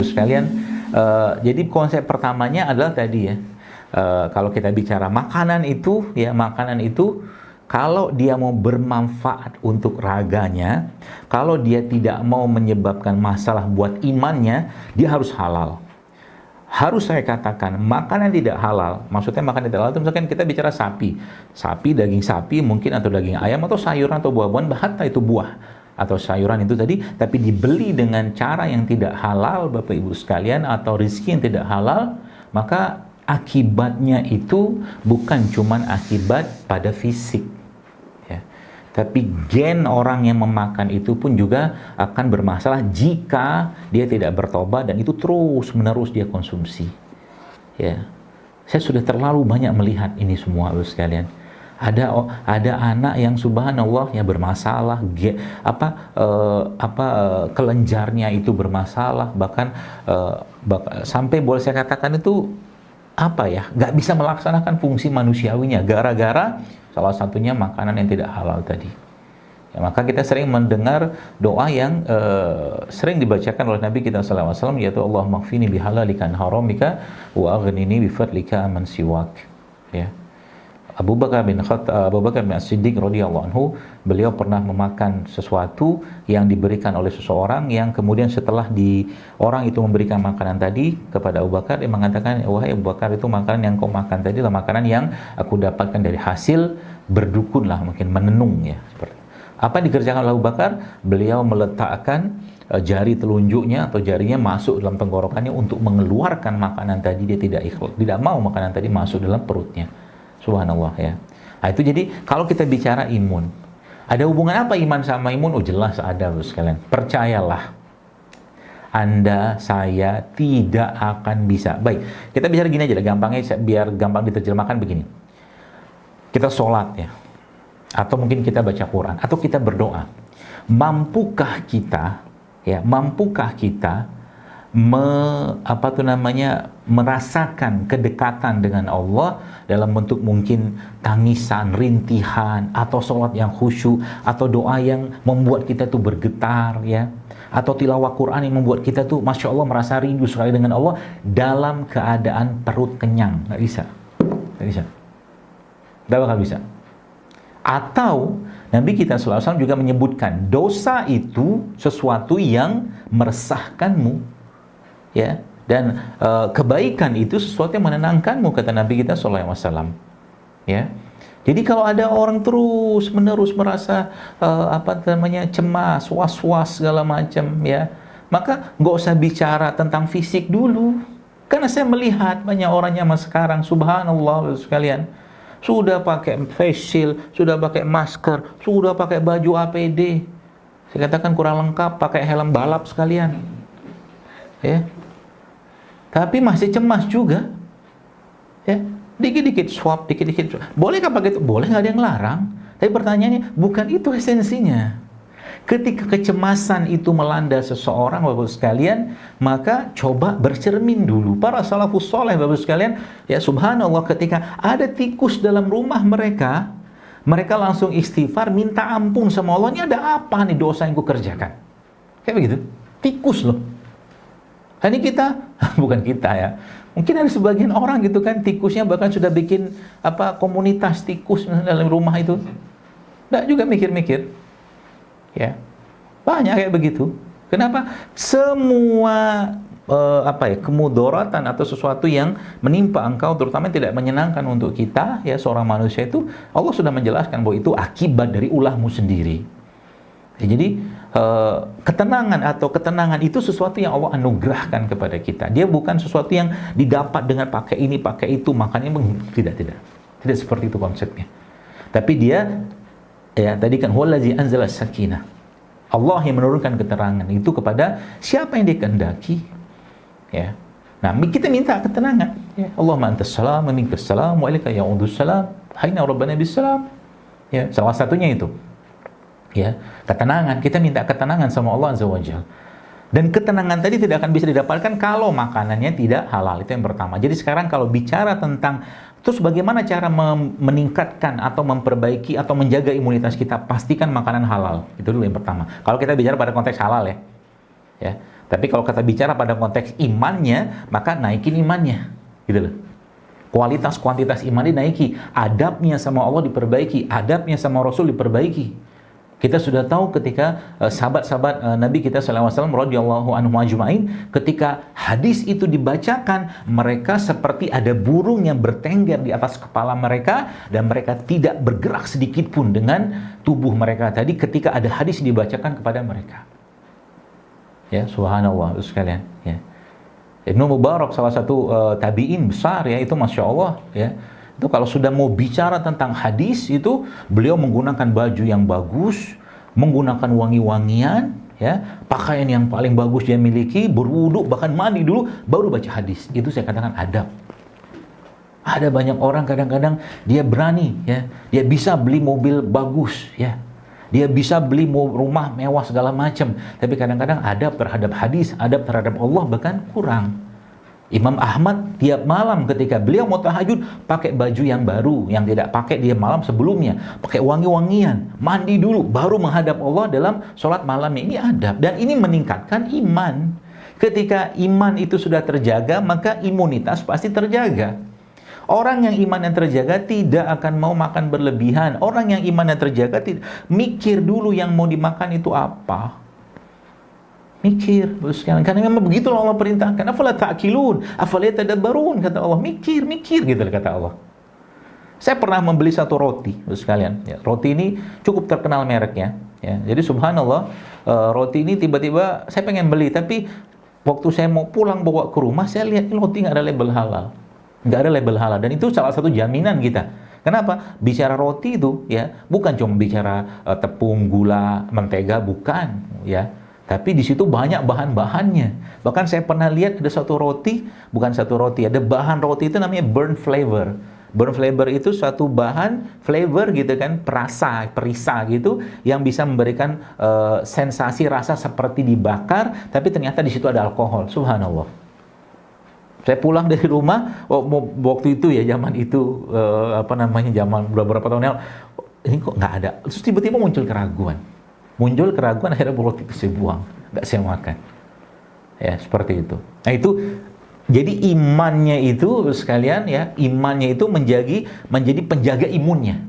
Sekalian, jadi konsep pertamanya adalah tadi ya, kalau kita bicara makanan itu, ya makanan itu kalau dia mau bermanfaat untuk raganya, kalau dia tidak mau menyebabkan masalah buat imannya, dia harus halal. Harus saya katakan, makanan tidak halal, maksudnya makanan tidak halal itu misalkan kita bicara sapi, daging sapi mungkin, atau daging ayam, atau sayuran atau buah-buahan, bahkan itu buah atau sayuran itu tadi, tapi dibeli dengan cara yang tidak halal, Bapak Ibu sekalian, atau rezeki yang tidak halal, maka akibatnya itu bukan cuman akibat pada fisik, ya, tapi gen orang yang memakan itu pun juga akan bermasalah jika dia tidak bertobat dan itu terus menerus dia konsumsi. Ya, saya sudah terlalu banyak melihat ini semua, Bapak sekalian. Ada anak yang subhanallah ya bermasalah, kelenjarnya itu bermasalah, bahkan sampai boleh saya katakan itu nggak bisa melaksanakan fungsi manusiawinya gara-gara salah satunya makanan yang tidak halal tadi. Ya, maka kita sering mendengar doa yang sering dibacakan oleh Nabi kita sallallahu alaihi wasallam, yaitu Allahumma kfini bihalalika an haramika wa aghnini bifadlika amman siwak. Ya. Abu Bakar bin As-Siddiq radhiyallahu anhu, beliau pernah memakan sesuatu yang diberikan oleh seseorang, yang kemudian setelah orang itu memberikan makanan tadi kepada Abu Bakar, dia mengatakan, wahai Abu Bakar, itu makanan yang kau makan tadi adalah makanan yang aku dapatkan dari hasil berdukun lah, mungkin menenung ya. Seperti apa yang dikerjakan oleh Abu Bakar? Beliau meletakkan jari telunjuknya atau jarinya masuk dalam tenggorokannya untuk mengeluarkan makanan tadi. Dia tidak mau makanan tadi masuk dalam perutnya. Subhanallah ya. Nah, itu jadi kalau kita bicara imun, ada hubungan apa iman sama imun? Oh jelas ada, Bapak sekalian. Percayalah, Anda, saya tidak akan bisa. Baik, kita bicara gini aja lah, gampangnya biar gampang diterjemahkan begini. Kita sholat ya, atau mungkin kita baca Quran, atau kita berdoa. Mampukah kita merasakan kedekatan dengan Allah dalam bentuk mungkin tangisan, rintihan, atau sholat yang khusyuk, atau doa yang membuat kita tuh bergetar ya, atau tilawah Quran yang membuat kita tuh Masya Allah merasa rindu sekali dengan Allah dalam keadaan perut kenyang. Nggak bisa, nggak bakal bisa. Atau Nabi kita SAW juga menyebutkan dosa itu sesuatu yang meresahkanmu, ya, dan kebaikan itu sesuatu yang menenangkanmu, kata Nabi kita SAW, ya. Jadi kalau ada orang terus menerus merasa cemas, was-was segala macam, ya, maka nggak usah bicara tentang fisik dulu, karena saya melihat banyak orang zaman sekarang, subhanallah sekalian, sudah pakai face shield, sudah pakai masker, sudah pakai baju APD. Saya katakan kurang lengkap, pakai helm balap sekalian. Ya. Tapi masih cemas juga. Ya. Dikit-dikit swab, dikit-dikit swab. Bolehkah pakai itu? Boleh, nggak ada yang larang. Tapi pertanyaannya, bukan itu esensinya. Ketika kecemasan itu melanda seseorang, Bapak sekalian, maka coba bercermin dulu. Para salafus soleh, Bapak sekalian, ya subhanallah, ketika ada tikus dalam rumah mereka, mereka langsung istighfar, minta ampun sama Allah. Ini ada apa nih dosa yang kukerjakan? Kayak begitu. Tikus loh. Ini kita, bukan kita ya. Mungkin ada sebagian orang gitu kan, tikusnya bahkan sudah bikin komunitas tikus dalam rumah itu. Nggak juga mikir-mikir. Ya, banyak kayak begitu. Kenapa? Semua kemudoratan atau sesuatu yang menimpa engkau, terutama yang tidak menyenangkan untuk kita, ya seorang manusia itu, Allah sudah menjelaskan bahwa itu akibat dari ulahmu sendiri. Ya, jadi ketenangan itu sesuatu yang Allah anugerahkan kepada kita. Dia bukan sesuatu yang didapat dengan pakai ini, pakai itu, makanya tidak seperti itu konsepnya. Tapi dia, ya tadi kan huwallazi anzala sakinah. Allah yang menurunkan keterangan itu kepada siapa yang dikehendaki. Ya. Nah, kita minta ketenangan. Ya. Allahumma antas salam wa minkas salam wa ilaika ya'udus salam. Hayna rabbana bis salam. Ya, salah satunya itu. Ya, ketenangan. Kita minta ketenangan sama Allah Azza wa Jalla. Dan ketenangan tadi tidak akan bisa didapatkan kalau makanannya tidak halal. Itu yang pertama. Jadi sekarang kalau bicara tentang terus bagaimana cara meningkatkan atau memperbaiki atau menjaga imunitas kita, pastikan makanan halal. Itu dulu yang pertama. Kalau kita bicara pada konteks halal ya. Tapi kalau kita bicara pada konteks imannya, maka naikin imannya, gitu loh. Kualitas kuantitas iman dinaiki, adabnya sama Allah diperbaiki, adabnya sama Rasul diperbaiki. Kita sudah tahu ketika sahabat-sahabat Nabi kita SAW radhiyallahu anhum ajma'in, ketika hadis itu dibacakan, mereka seperti ada burung yang bertengger di atas kepala mereka, dan mereka tidak bergerak sedikit pun dengan tubuh mereka tadi ketika ada hadis dibacakan kepada mereka. Ya, subhanallah sekalian, ya. Ibnu Mubarak salah satu tabi'in besar, ya, itu Masya Allah, ya. Itu kalau sudah mau bicara tentang hadis itu, beliau menggunakan baju yang bagus, menggunakan wangi-wangian, ya, pakaian yang paling bagus dia miliki, berwudu, bahkan mandi dulu baru baca hadis. Itu saya katakan adab. Ada banyak orang kadang-kadang dia berani, ya, dia bisa beli mobil bagus, ya, dia bisa beli rumah mewah segala macam, tapi kadang-kadang adab terhadap hadis, adab terhadap Allah bahkan kurang. Imam Ahmad tiap malam ketika beliau mau tahajud pakai baju yang baru, yang tidak pakai dia malam sebelumnya, pakai wangi-wangian, mandi dulu baru menghadap Allah dalam sholat malamnya. Ini adab, dan ini meningkatkan iman. Ketika iman itu sudah terjaga, maka imunitas pasti terjaga. Orang yang imannya terjaga tidak akan mau makan berlebihan. Orang yang imannya terjaga tidak mikir dulu yang mau dimakan itu apa. Mikir, karena memang begitu Allah perintahkan. Afala ta'qilun, afala tadabbarun, kata Allah. Mikir gitu kata Allah. Saya pernah membeli satu roti, sekalian. Ya, roti ini cukup terkenal mereknya. Ya, jadi subhanallah, roti ini tiba-tiba saya pengen beli, tapi waktu saya mau pulang bawa ke rumah, saya lihat ini roti nggak ada label halal, nggak ada label halal, dan itu salah satu jaminan kita. Kenapa? Bicara roti itu, ya, bukan cuma bicara tepung, gula, mentega, bukan, ya. Tapi di situ banyak bahan-bahannya. Bahkan saya pernah lihat ada satu roti, bukan satu roti, ada bahan roti itu namanya burnt flavor. Burnt flavor itu suatu bahan flavor gitu kan, perisa gitu, yang bisa memberikan sensasi rasa seperti dibakar, tapi ternyata di situ ada alkohol. Subhanallah. Saya pulang dari rumah, waktu itu ya, zaman itu zaman beberapa tahun yang ini kok nggak ada. Terus tiba-tiba muncul keraguan, akhirnya roti itu saya buang, nggak saya makan. Ya, seperti itu. Nah, itu jadi imannya itu sekalian, ya, imannya itu menjadi penjaga imunnya.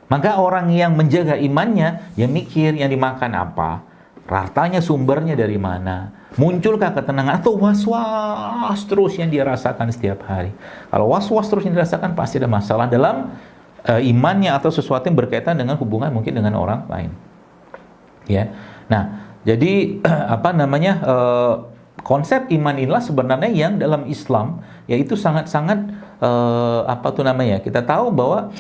Maka orang yang menjaga imannya, ya mikir yang dimakan apa, ratanya sumbernya dari mana, munculkah ketenangan atau was-was terus yang dia rasakan setiap hari. Kalau was-was terus yang dirasakan, pasti ada masalah dalam imannya atau sesuatu yang berkaitan dengan hubungan mungkin dengan orang lain. Ya, nah, jadi konsep iman inilah sebenarnya yang dalam Islam, yaitu sangat-sangat kita tahu bahwa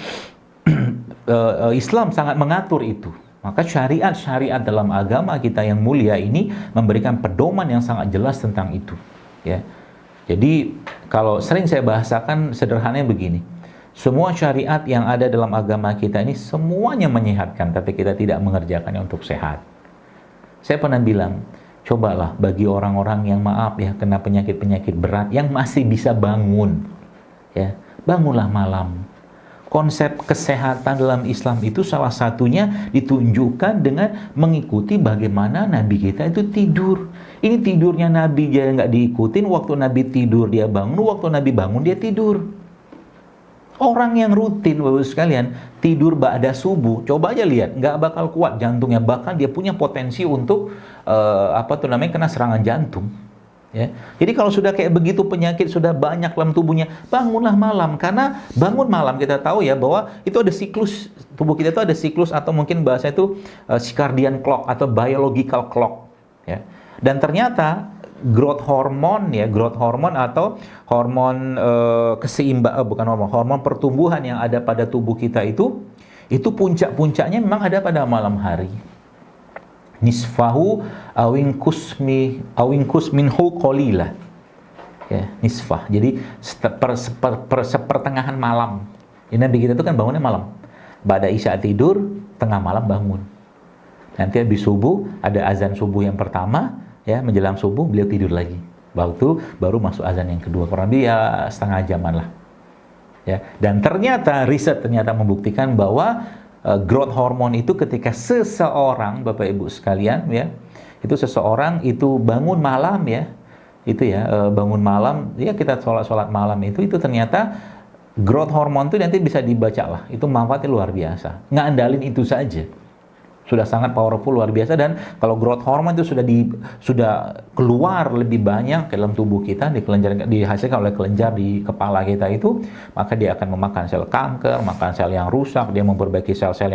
Islam sangat mengatur itu. Maka syariat dalam agama kita yang mulia ini memberikan pedoman yang sangat jelas tentang itu. Ya, jadi kalau sering saya bahasakan sederhananya begini. Semua syariat yang ada dalam agama kita ini semuanya menyehatkan, tapi kita tidak mengerjakannya untuk sehat. Saya pernah bilang, cobalah bagi orang-orang yang kena penyakit-penyakit berat, yang masih bisa bangun, ya, bangunlah malam. Konsep kesehatan dalam Islam itu salah satunya ditunjukkan dengan mengikuti bagaimana Nabi kita itu tidur. Ini tidurnya Nabi dia nggak diikutin, waktu Nabi tidur dia bangun, waktu Nabi bangun dia tidur. Orang yang rutin, Bapak sekalian, tidur ba'da subuh, coba aja lihat, nggak bakal kuat jantungnya, bahkan dia punya potensi untuk kena serangan jantung. Ya. Jadi kalau sudah kayak begitu penyakit sudah banyak dalam tubuhnya, bangunlah malam, karena bangun malam kita tahu ya bahwa itu ada siklus tubuh kita, itu ada siklus, atau mungkin bahasa itu circadian clock atau biological clock. Ya. Dan ternyata growth hormone atau hormon hormon pertumbuhan yang ada pada tubuh kita itu puncak-puncaknya memang ada pada malam hari. Nisfahu awinkus minhu qalila. Ya, nisfah. Jadi sepertengahan malam. Ini Nabi kita itu kan bangunnya malam. Ba'da isya tidur, tengah malam bangun. Nanti habis subuh ada azan subuh yang pertama. Ya, menjelang subuh beliau tidur lagi. Baru masuk azan yang kedua. Kurang lebih ya setengah jaman lah. Ya, dan riset membuktikan bahwa growth hormone itu ketika seseorang, Bapak Ibu sekalian, ya, itu seseorang itu bangun malam ya, itu ya, bangun malam, ya kita sholat malam itu ternyata growth hormone itu nanti bisa dibaca lah, itu manfaatnya luar biasa. Ngandalin itu saja sudah sangat powerful, luar biasa. Dan kalau growth hormone itu sudah keluar lebih banyak ke dalam tubuh kita, dihasilkan oleh kelenjar di kepala kita itu, maka dia akan memakan sel kanker, makan sel yang rusak, dia memperbaiki sel-sel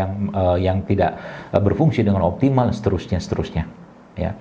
yang tidak berfungsi dengan optimal, seterusnya ya.